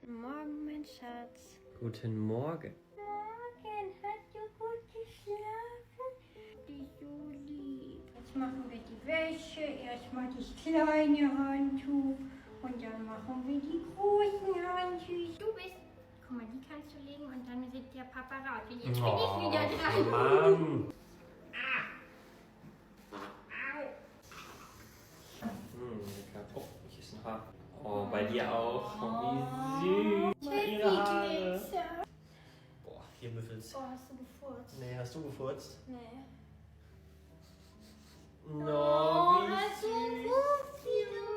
Morgen, mein Schatz. Guten Morgen. Morgen, hast du gut geschlafen? Die so lieb. Jetzt machen wir die Wäsche, erstmal das kleine Handtuch und dann machen wir die großen Handtücher. Du bist, guck mal, die kannst du legen und dann sieht der Papa raus. Und jetzt bin ich wieder dran. Mann. Lecker. Oh, hier ist ein Haar. Oh, bei dir auch. Oh, wie süß. Ihre Haare. Boah, hier müffelt's. Oh, hast du gefurzt? Nee, hast du gefurzt? Nee. No, wie hast du süß. Pupsi gemacht?